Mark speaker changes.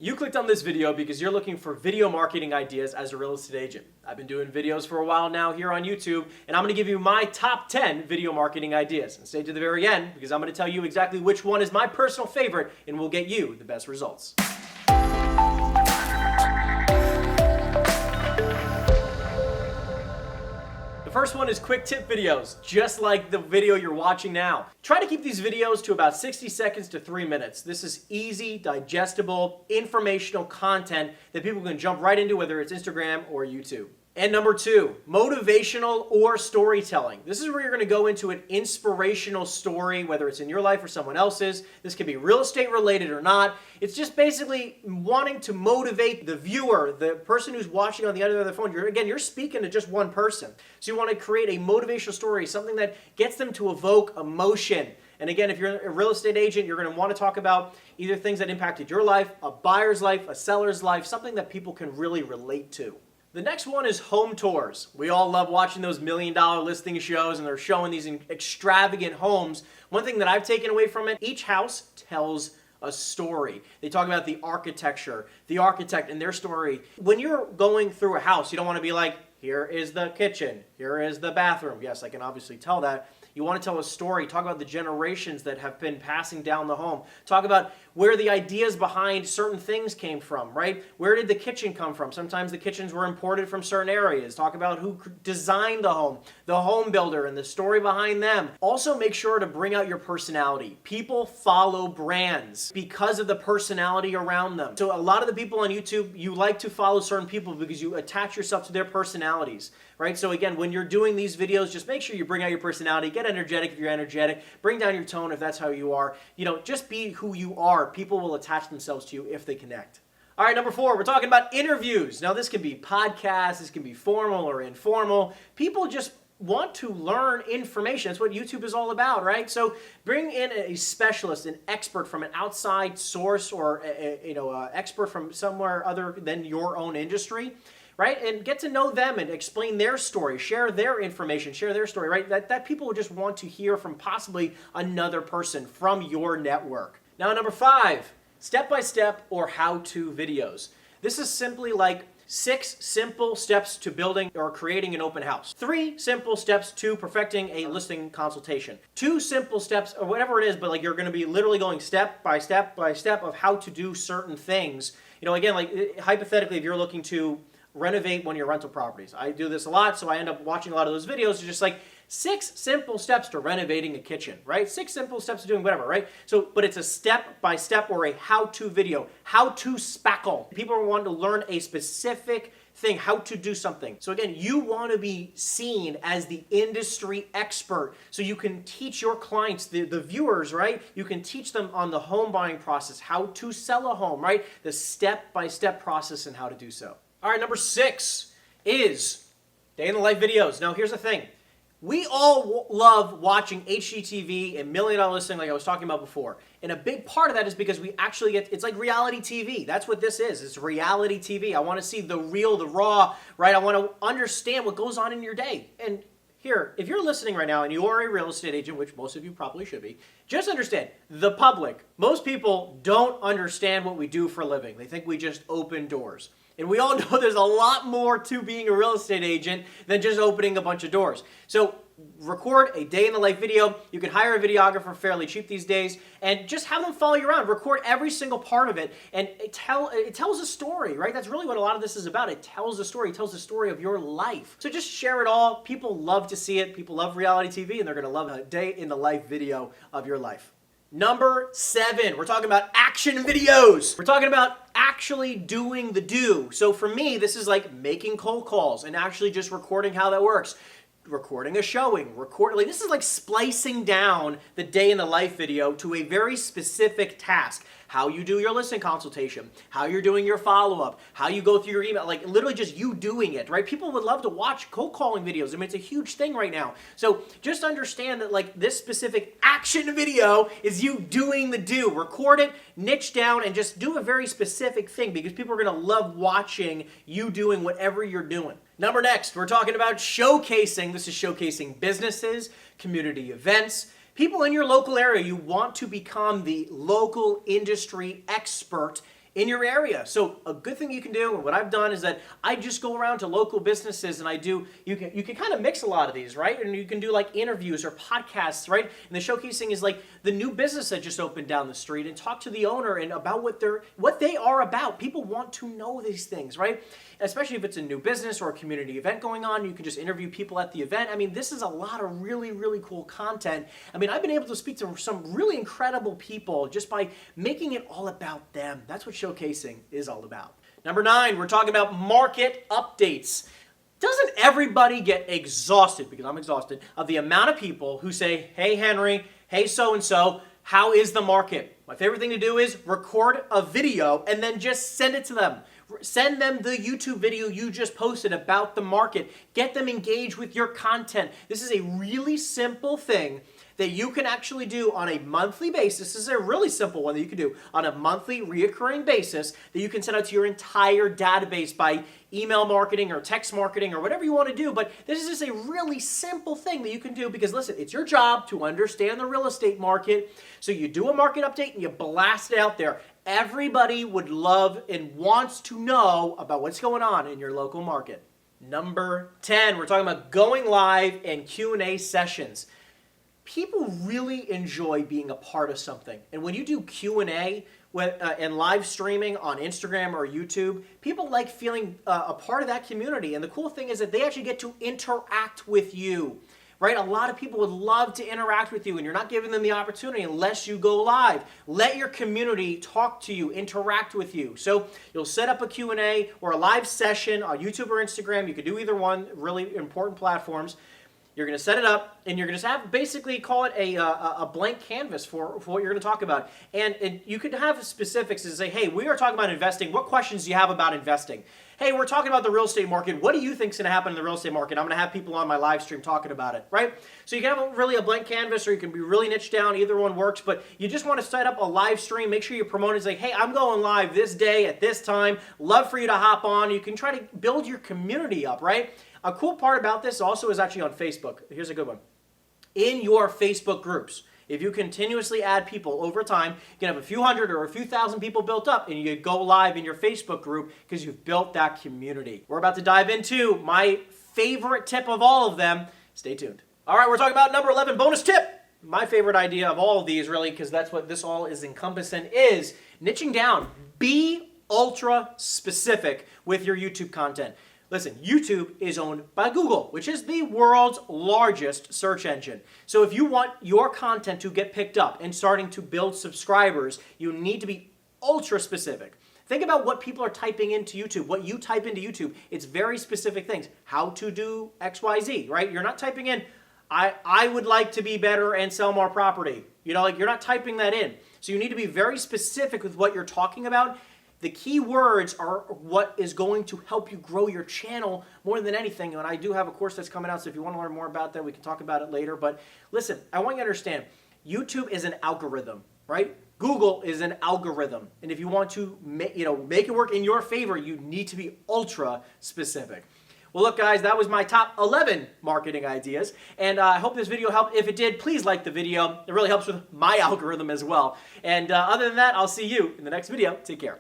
Speaker 1: You clicked on this video because you're looking for video marketing ideas as a real estate agent. I've been doing videos for a while now here on YouTube, and I'm going to give you my top 10 video marketing ideas. And stay to the very end because I'm going to tell you exactly which one is my personal favorite and will get you the best results. The first one is quick tip videos, just like the video you're watching now. Try to keep these videos to about 60 seconds to 3 minutes. This is easy, digestible, informational content that people can jump right into, whether it's Instagram or YouTube. And number 2, motivational or storytelling. This is where you're going to go into an inspirational story, whether it's in your life or someone else's. This can be real estate related or not. It's just basically wanting to motivate the viewer, the person who's watching on the other end of the phone. You're speaking to just one person. So you want to create a motivational story, something that gets them to evoke emotion. And again, if you're a real estate agent, you're going to want to talk about either things that impacted your life, a buyer's life, a seller's life, something that people can really relate to. The next one is home tours. We all love watching those $1 million listing shows and they're showing these extravagant homes. One thing that I've taken away from it, each house tells a story. They talk about the architecture, the architect and their story. When you're going through a house, you don't want to be like, here is the kitchen, here is the bathroom. Yes, I can obviously tell that. You want to tell a story. Talk about the generations that have been passing down the home. Talk about where the ideas behind certain things came from, right? Where did the kitchen come from? Sometimes the kitchens were imported from certain areas. Talk about who designed the home builder and the story behind them. Also make sure to bring out your personality. People follow brands because of the personality around them. So a lot of the people on YouTube, you like to follow certain people because you attach yourself to their personalities, right? So again, when you're doing these videos, just make sure you bring out your personality. Get energetic if you're energetic. Bring down your tone if that's how you are. Just be who you are. People will attach themselves to you if they connect. All right, number 4, we're talking about interviews. Now, this can be podcasts, this can be formal or informal. People just want to learn information. That's what YouTube is all about, right? So bring in a specialist, an expert from an outside source or an expert from somewhere other than your own industry. Right? And get to know them and explain their story, share their information, share their story, right? That people will just want to hear from possibly another person from your network. Now, number 5, step-by-step or how-to videos. This is simply like 6 simple steps to building or creating an open house. 3 simple steps to perfecting a listing consultation. 2 simple steps or whatever it is, but like you're going to be literally going step by step of how to do certain things. Again, like hypothetically, if you're looking to renovate one of your rental properties. I do this a lot, so I end up watching a lot of those videos. It's just like 6 simple steps to renovating a kitchen, right? 6 simple steps to doing whatever, right? But it's a step-by-step or a how-to video. How to spackle. People want to learn a specific thing, how to do something. So again, you want to be seen as the industry expert so you can teach your clients, the viewers, right? You can teach them on the home buying process, how to sell a home, right? The step-by-step process and how to do so. All right, number 6 is day in the life videos. Now, here's the thing. We all love watching HGTV and $1 Million Listing like I was talking about before. And a big part of that is because we actually it's like reality TV. That's what this is. It's reality TV. I want to see the real, the raw, right? I want to understand what goes on in your day. And here, if you're listening right now and you are a real estate agent, which most of you probably should be, just understand, the public, most people don't understand what we do for a living. They think we just open doors. And we all know there's a lot more to being a real estate agent than just opening a bunch of doors. So record a day in the life video. You can hire a videographer fairly cheap these days and just have them follow you around. Record every single part of it and it tells a story, right? That's really what a lot of this is about. It tells a story. It tells the story of your life. So just share it all. People love to see it. People love reality TV and they're going to love a day in the life video of your life. Number 7, we're talking about action videos. We're talking about actually doing the do. So for me, this is like making cold calls and actually just recording how that works. Recording a showing, this is like splicing down the day in the life video to a very specific task. How you do your listing consultation, how you're doing your follow-up, how you go through your email, like literally just you doing it, right? People would love to watch cold calling videos. I mean, it's a huge thing right now. So just understand that like this specific action video is you doing the do. Record it, niche down, and just do a very specific thing because people are going to love watching you doing whatever you're doing. Next, we're talking about showcasing. This is showcasing businesses, community events, people in your local area. You want to become the local industry expert in your area. So a good thing you can do, and what I've done is that I just go around to local businesses and you can kind of mix a lot of these, right? And you can do like interviews or podcasts, right? And the showcasing is like the new business that just opened down the street, and talk to the owner and about what they are about. People want to know these things, right? Especially if it's a new business or a community event going on, you can just interview people at the event. I mean, this is a lot of really, really cool content. I mean, I've been able to speak to some really incredible people just by making it all about them. That's what showcasing is all about. Number 9, we're talking about market updates. Doesn't everybody get exhausted, because I'm exhausted, of the amount of people who say, hey Henry, hey so-and-so, how is the market? My favorite thing to do is record a video and then just send it to them. Send them the YouTube video you just posted about the market. Get them engaged with your content. This is a really simple thing that you can actually do on a monthly basis. This is a really simple one that you can do on a monthly reoccurring basis that you can send out to your entire database by email marketing or text marketing or whatever you want to do. But this is just a really simple thing that you can do because, listen, it's your job to understand the real estate market. So you do a market update and you blast it out there. Everybody would love and wants to know about what's going on in your local market. Number 10, we're talking about going live and Q&A sessions. People really enjoy being a part of something. And when you do Q&A and live streaming on Instagram or YouTube, people like feeling a part of that community. And the cool thing is that they actually get to interact with you, right? A lot of people would love to interact with you, and you're not giving them the opportunity unless you go live. Let your community talk to you, interact with you. So you'll set up a Q&A or a live session on YouTube or Instagram. You could do either one, really important platforms. You're going to set it up, and you're going to have basically call it a blank canvas for what you're going to talk about. And you could have specifics and say, hey, we are talking about investing. What questions do you have about investing? Hey, we're talking about the real estate market. What do you think is going to happen in the real estate market? I'm going to have people on my live stream talking about it, right? So you can have really a blank canvas, or you can be really niche down. Either one works, but you just want to set up a live stream. Make sure you promote it. It's like, hey, I'm going live this day at this time. Love for you to hop on. You can try to build your community up, right? A cool part about this also is actually on Facebook. Here's a good one. In your Facebook groups, if you continuously add people over time, you can have a few hundred or a few thousand people built up, and you go live in your Facebook group because you've built that community. We're about to dive into my favorite tip of all of them. Stay tuned. All right, we're talking about number 11, bonus tip. My favorite idea of all of these, really, because that's what this all is encompassing, is niching down. Be ultra specific with your YouTube content. Listen, YouTube is owned by Google, which is the world's largest search engine. So if you want your content to get picked up and starting to build subscribers, you need to be ultra specific. Think about what people are typing into YouTube, what you type into YouTube. It's very specific things. How to do XYZ, right? You're not typing in, I would like to be better and sell more property. You know, like you're not typing that in. So you need to be very specific with what you're talking about. The key words are what is going to help you grow your channel more than anything. And I do have a course that's coming out, so if you want to learn more about that, we can talk about it later. But listen, I want you to understand, YouTube is an algorithm, right? Google is an algorithm. And if you want to make it work in your favor, you need to be ultra specific. Well, look, guys, that was my top 11 marketing ideas, and I hope this video helped. If it did, please like the video. It really helps with my algorithm as well. And other than that, I'll see you in the next video. Take care.